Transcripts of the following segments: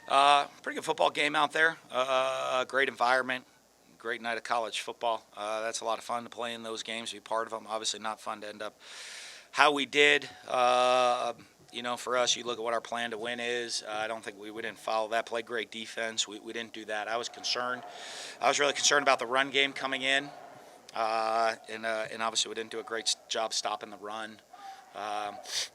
Pretty good football game out there. Great environment. Great night of college football. That's a lot of fun to play in those games, be part of them. Obviously, not fun to end up how we did. For us, you look at what our plan to win is. I don't think we didn't follow that. Played great defense. We didn't do that. I was concerned. I was really concerned about the run game coming in, and obviously we didn't do a great job stopping the run.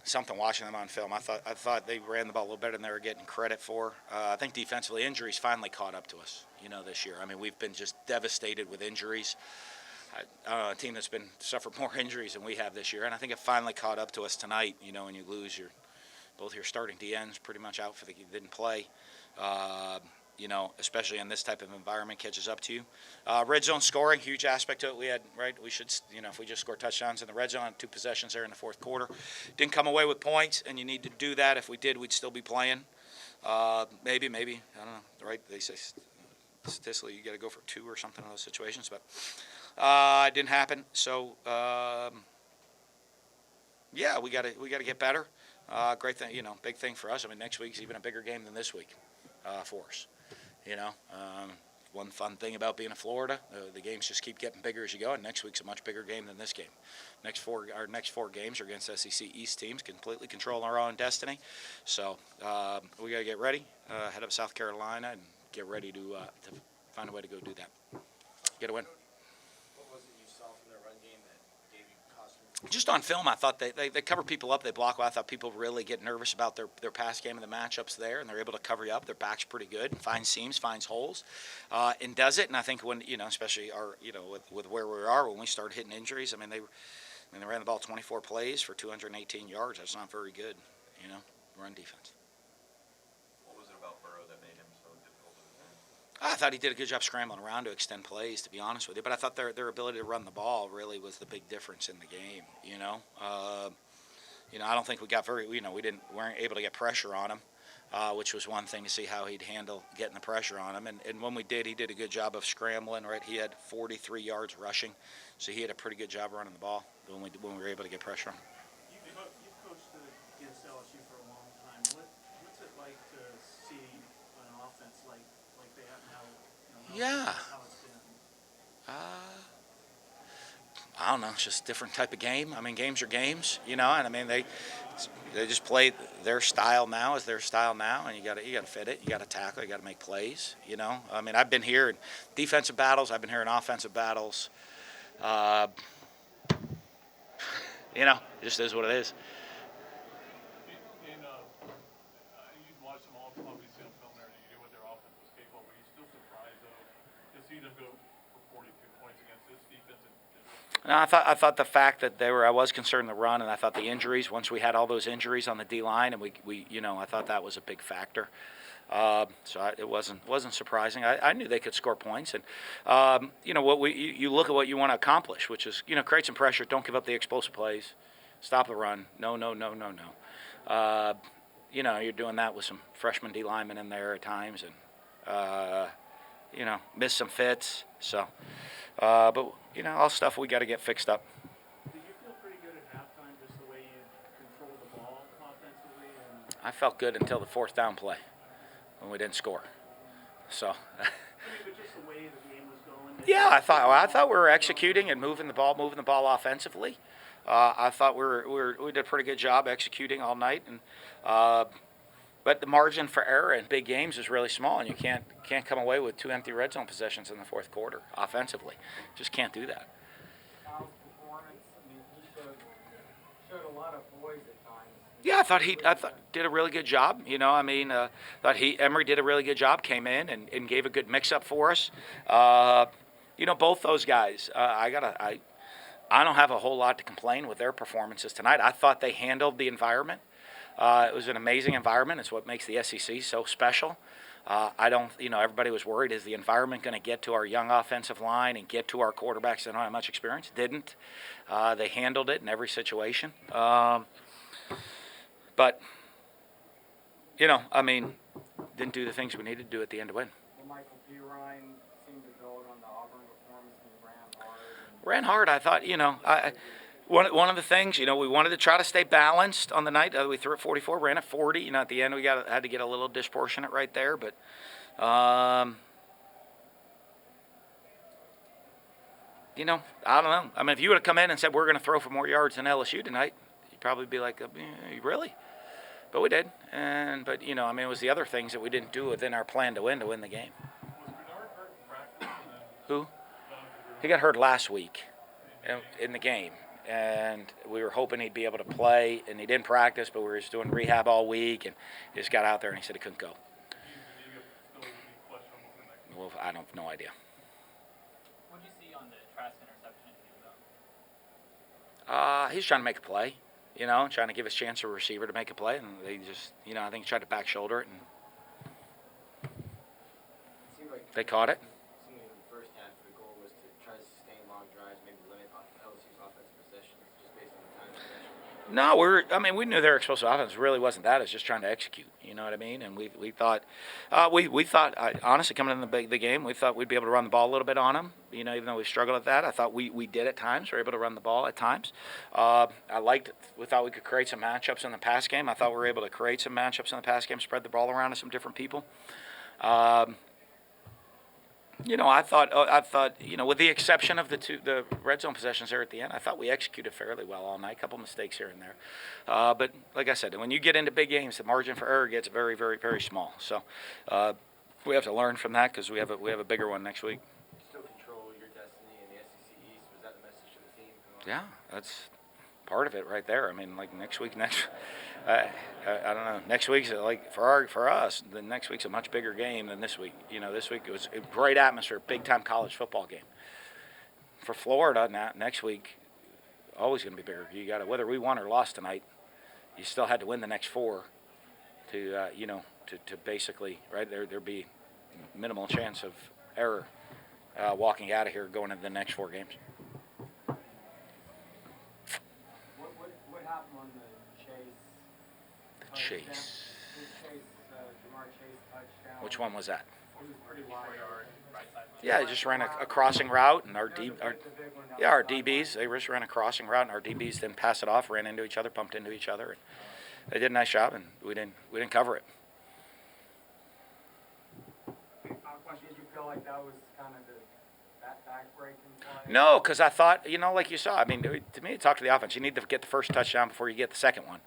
Something watching them on film. I thought they ran the ball a little better than they were getting credit for. I think defensively, injuries finally caught up to us. This year. I mean, we've been just devastated with injuries. A team that's been suffered more injuries than we have this year, and I think it finally caught up to us tonight. When you lose both your starting DNs pretty much out didn't play. Especially in this type of environment, catches up to you. Red zone scoring, huge aspect to it. We had, right, we should, if we just score touchdowns in the red zone, 2 possessions there in the fourth quarter. Didn't come away with points, and you need to do that. If we did, we'd still be playing. Maybe, I don't know, right? They say statistically you got to go for 2 or something in those situations, but it didn't happen. So, yeah, we got to get better. Great thing, big thing for us. I mean, next week's even a bigger game than this week for us. One fun thing about being in Florida, the games just keep getting bigger as you go, and next week's a much bigger game than this game. Our next four games are against SEC East teams, completely control our own destiny. So we got to get ready, head up South Carolina, and get ready to find a way to go do that. Get a win. Just on film, I thought they cover people up. They block well. I thought people really get nervous about their pass game and the matchups there, and they're able to cover you up. Their back's pretty good, finds seams, finds holes, and does it. And I think when especially with where we are when we started hitting injuries, they ran the ball 24 plays for 218 yards. That's not very good, run defense. I thought he did a good job scrambling around to extend plays, to be honest with you. But I thought their ability to run the ball really was the big difference in the game. I don't think we got we weren't able to get pressure on him, which was one thing to see how he'd handle getting the pressure on him. And when we did, he did a good job of scrambling. Right, he had 43 yards rushing, so he had a pretty good job running the ball when we were able to get pressure on him. You've coached against LSU for a long time. What's it like to see an offense like they have now? Yeah. How it's been? I don't know. It's just a different type of game. Games are games, and they just play their style now is their style now, and you got to fit it. You got to tackle. You got to make plays. I've been here in defensive battles. I've been here in offensive battles. It just is what it is. You watched them all obviously on film there, and you knew what their offense was capable. Were you still surprised though to see them go for 42 points against this defense? No, I thought the fact that I was concerned the run, and I thought the injuries. Once we had all those injuries on the D line, and we I thought that was a big factor. It wasn't surprising. I knew they could score points, and you look at what you want to accomplish, which is create some pressure, don't give up the explosive plays, stop the run. No. You're doing that with some freshman D linemen in there at times, and miss some fits. So, but all stuff we got to get fixed up. Did you feel pretty good at halftime, just the way you controlled the ball offensively? I felt good until the fourth down play when we didn't score. So. But just the way the game was going. Yeah, I thought we were executing and moving the ball offensively. I thought we did a pretty good job executing all night, and but the margin for error in big games is really small, and you can't come away with 2 empty red zone possessions in the fourth quarter offensively. Just can't do that. Kyle's performance, he showed a lot of poise at times. Yeah, I thought did a really good job. Thought Emery did a really good job. Came in and gave a good mix up for us. Both those guys. I don't have a whole lot to complain with their performances tonight. I thought they handled the environment. It was an amazing environment. It's what makes the SEC so special. Everybody was worried, is the environment going to get to our young offensive line and get to our quarterbacks that don't have much experience? Didn't. They handled it in every situation. But, didn't do the things we needed to do at the end to win. Well, Michael Pirine seemed to build on the Auburn performance and ran hard. Ran hard. I thought, One of the things, we wanted to try to stay balanced on the night. We threw at 44, ran at 40. At the end we had to get a little disproportionate right there, but I don't know. I mean, if you would have come in and said we're going to throw for more yards than LSU tonight, you'd probably be like, really? But we did, but it was the other things that we didn't do within our plan to win the game. Was Bernard hurt in practice? Who? He got hurt last week in the game, and we were hoping he'd be able to play, and he didn't practice, but we were just doing rehab all week, and he just got out there and he said he couldn't go. Well, I don't have no idea. What did you see on the Trask interception? He's trying to make a play, trying to give his chance to a receiver to make a play, and they just, I think he tried to back shoulder it, and they caught it. In the first half, the goal was to try to sustain long drives, maybe limit LSU's offensive possessions, just based on the time possession. No, we knew their explosive offense really wasn't that. It's just trying to execute. You know what I mean? And we thought, honestly, coming in the game, we thought we'd be able to run the ball a little bit on them. Even though we struggled at that, I thought we did at times. We were able to run the ball at times. We thought we could create some matchups in the pass game. I thought we were able to create some matchups in the pass game, spread the ball around to some different people. I thought, with the exception of the red zone possessions there at the end, I thought we executed fairly well all night. A couple mistakes here and there, but like I said, when you get into big games, the margin for error gets very, very, very small. So we have to learn from that because we have a bigger one next week. Still control your destiny in the SEC East. Was that the message to the team? Yeah, that's part of it right there. I mean, like I don't know. Next week's like for us. The next week's a much bigger game than this week. This week it was a great atmosphere, big time college football game. For Florida, next week, always going to be bigger. You got to, whether we won or lost tonight, you still had to win the next four to to basically there'd be minimal chance of error walking out of here going into the next 4 games. What happened on the Chase? Jamar Chase touchdown. Which one was that? It was pretty wide. Yeah, they just ran a crossing route, and our DBs, they just ran a crossing route, and our DBs didn't pass it off, ran into each other, bumped into each other, and they did a nice job, and we didn't cover it. Question: did you feel like that was kind of that backbreaking play? No, because I thought, like you saw, I mean, to me, talk to the offense. You need to get the first touchdown before you get the second one,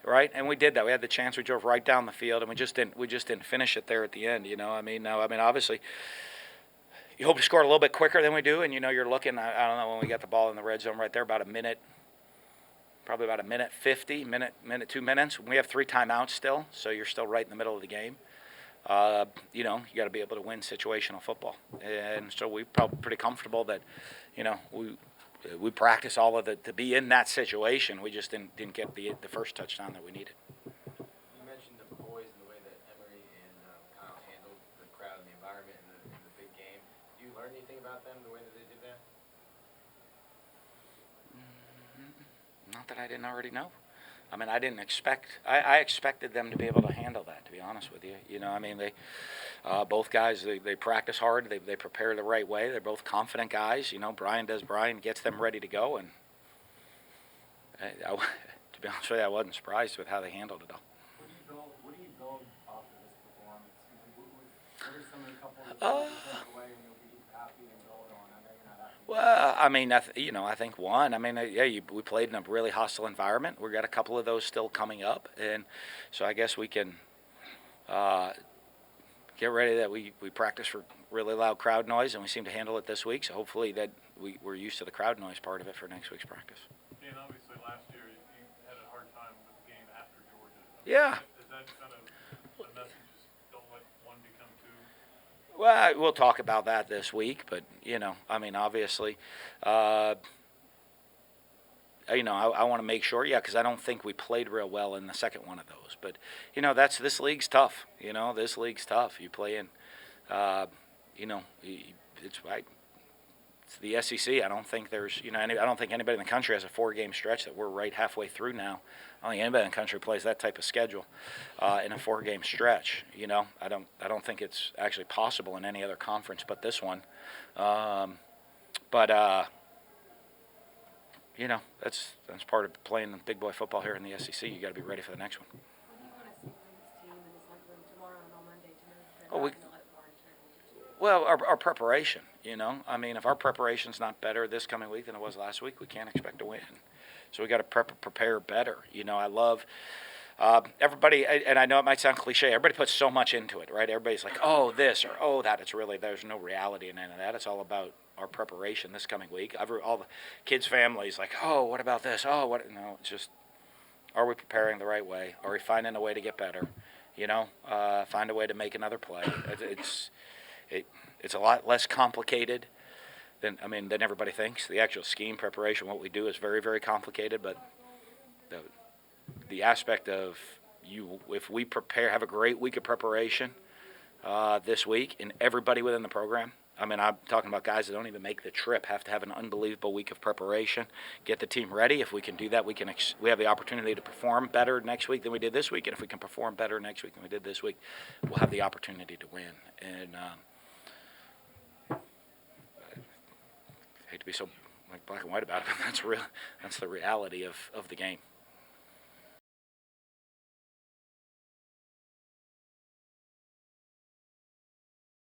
right? And we did that. We had the chance. We drove right down the field, and we just didn't finish it there at the end. Obviously, you hope to score a little bit quicker than we do, and you're looking. I don't know when we got the ball in the red zone right there, about a minute, probably about a minute 50, minute 2 minutes. We have 3 timeouts still, so you're still right in the middle of the game. You got to be able to win situational football, and so we probably pretty comfortable that, we practice all of it to be in that situation. We just didn't get the first touchdown that we needed. You mentioned the boys and the way that Emery and Kyle handled the crowd and the environment in the big game. Do you learn anything about them, the way that they did that? Not that I didn't already know. I mean, I didn't expect. I expected them to be able to handle that. To be honest with you, they both guys they practice hard. They prepare the right way. They're both confident guys. Brian gets them ready to go, and to be honest with you, I wasn't surprised with how they handled it all. What do you build off of this performance? What are some of the couple of things you take away and you'll be happy and build on? I know you're not happy. Well, I mean, I think one. I mean, we played in a really hostile environment. We got a couple of those still coming up, and so I guess we can get ready that we practice for really loud crowd noise, and we seem to handle it this week. So hopefully that we're used to the crowd noise part of it for next week's practice. And obviously last year you had a hard time with the game after Georgia. Yeah. Is that kind of the message? Just don't let one become two? Well, we'll talk about that this week, but obviously, I want to make sure, because I don't think we played real well in the second one of those. But this league's tough. This league's tough. You play in, it's right. It's the SEC. I don't think there's, I don't think anybody in the country has a 4-game stretch that we're right halfway through now. I don't think anybody in the country plays that type of schedule in a 4-game stretch. I don't think it's actually possible in any other conference but this one. that's part of playing big boy football here in the SEC. You got to be ready for the next one. What do you want to see from this team in this locker room tomorrow and on Monday to know that they're Oh, not going to let Warren turn? Well, our preparation, I mean, if our preparation's not better this coming week than it was last week, we can't expect to win. So we got to prepare better. I love everybody, and I know it might sound cliche. Everybody puts so much into it, right? Everybody's like, oh, this or oh, that. There's no reality in any of that. It's all about our preparation this coming week. All the kids' families like, oh, what about this? Oh, what? No, it's just, are we preparing the right way? Are we finding a way to get better? Find a way to make another play. It's a lot less complicated than everybody thinks. The actual scheme preparation, what we do, is very, very complicated. But the aspect of if we have a great week of preparation this week, and everybody within the program. I'm talking about guys that don't even make the trip have to have an unbelievable week of preparation, get the team ready. If we can do that, we have the opportunity to perform better next week than we did this week. And if we can perform better next week than we did this week, we'll have the opportunity to win. And I hate to be so black and white about it, but that's the reality of the game.